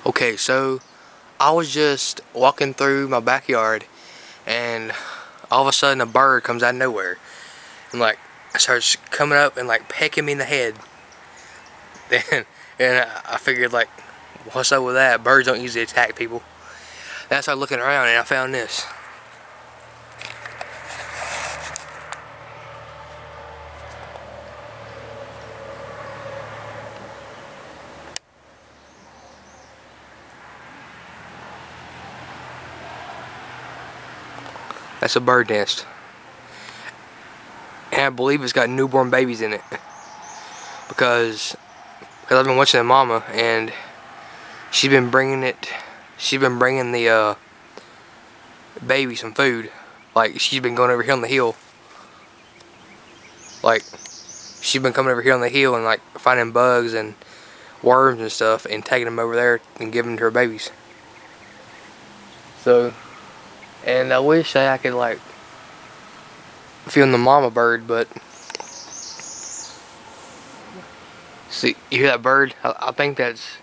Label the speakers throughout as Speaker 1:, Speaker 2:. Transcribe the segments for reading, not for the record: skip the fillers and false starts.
Speaker 1: Okay, so I was just walking through my backyard and all of a sudden a bird comes out of nowhere and like starts coming up and like pecking me in the head. And I figured, like, what's up with that? Birds don't usually attack people. Then I started looking around and I found this. That's a bird nest. And I believe it's got newborn babies in it. Because I've been watching the mama and she's been bringing the baby some food. Like, she's been going over here on the hill. Like, she's been coming over here on the hill and like finding bugs and worms and stuff and taking them over there and giving them to her babies. So, and I wish that I could like film the mama bird, but see, you hear that bird? I think this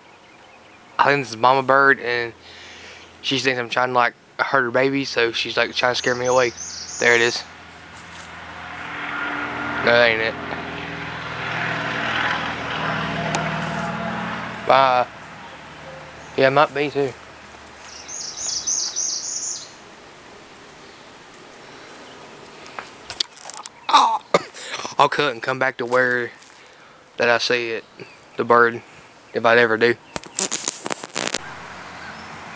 Speaker 1: is mama bird, and she thinks I'm trying to like hurt her baby, so she's like trying to scare me away. There it is. No, that ain't it. Bye. Yeah, it might be too. Oh. I'll cut and come back to where that I see it, the bird, if I'd ever do.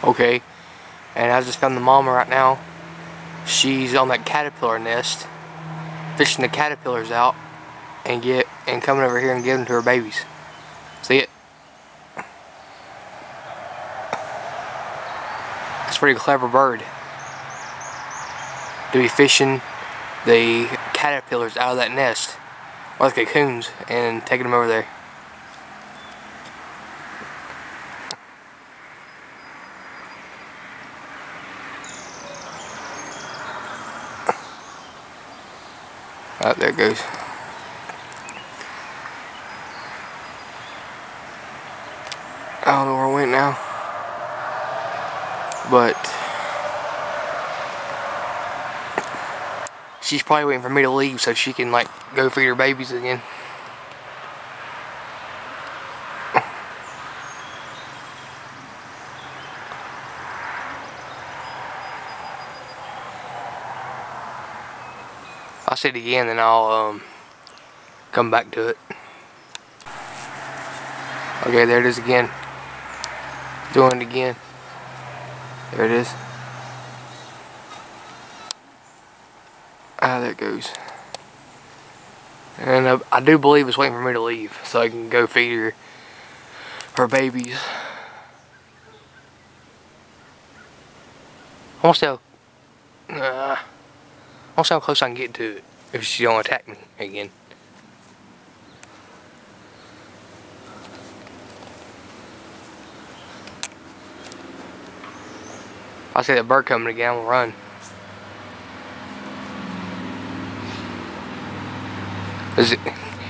Speaker 1: Okay, and I just found the mama right now. She's on that caterpillar nest, fishing the caterpillars out, and coming over here and giving them to her babies. See it? That's a pretty clever bird to be fishing the caterpillars out of that nest, or the cocoons, and taking them over there. Oh, there it goes. I don't know where it went now, but she's probably waiting for me to leave so she can like go feed her babies again. I'll say it again, then I'll come back to it. Okay, there it is again. Doing it again. There it is. Ah, there it goes. And I do believe it's waiting for me to leave so I can go feed her babies. I want to see how close I can get to it if she don't attack me again. If I see that bird coming again, I'm gonna run.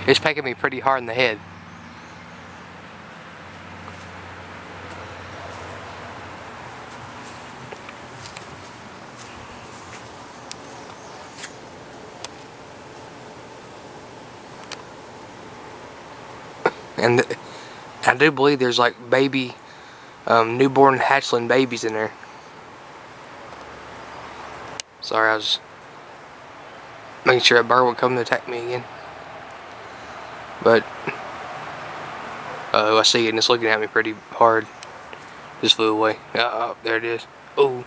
Speaker 1: It's pecking me pretty hard in the head. And I do believe there's like baby, newborn hatchling babies in there. Sorry, I was making sure a bird would come to attack me again. But, I see it and it's looking at me pretty hard. Just flew away. Oh, there it is. Oh.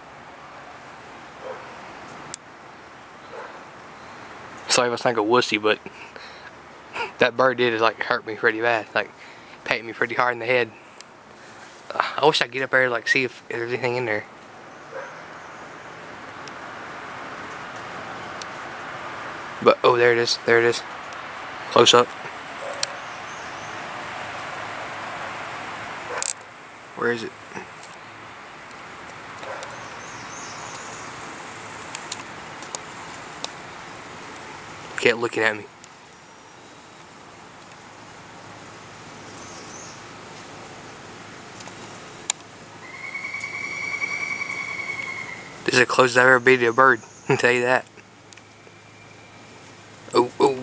Speaker 1: Sorry if I sound like a wussy, but that bird did like hurt me pretty bad. Like, pecked me pretty hard in the head. I wish I could get up there and like see if there's anything in there. But, oh, there it is. There it is. Close up. Where is it? Kept looking at me. This is the closest I've ever been to a bird, I can tell you that. Oh, oh.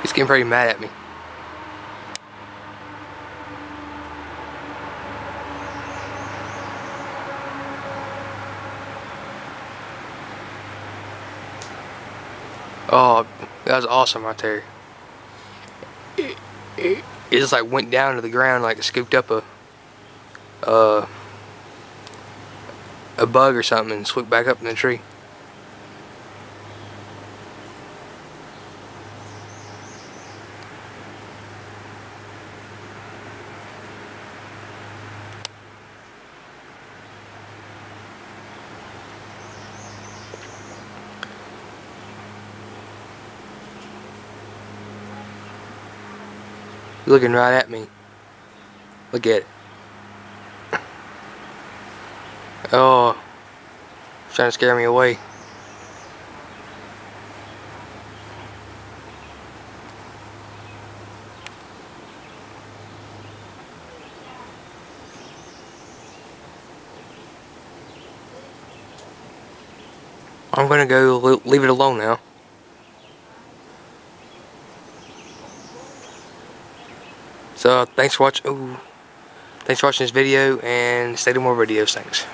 Speaker 1: He's getting pretty mad at me. Oh, that was awesome right there. It just like went down to the ground, like it scooped up a bug or something and swooped back up in the tree. Looking right at me. Look at it. Oh, trying to scare me away. I'm gonna go leave it alone now. So thanks for watching. Thanks for watching this video, and stay to more videos. Thanks.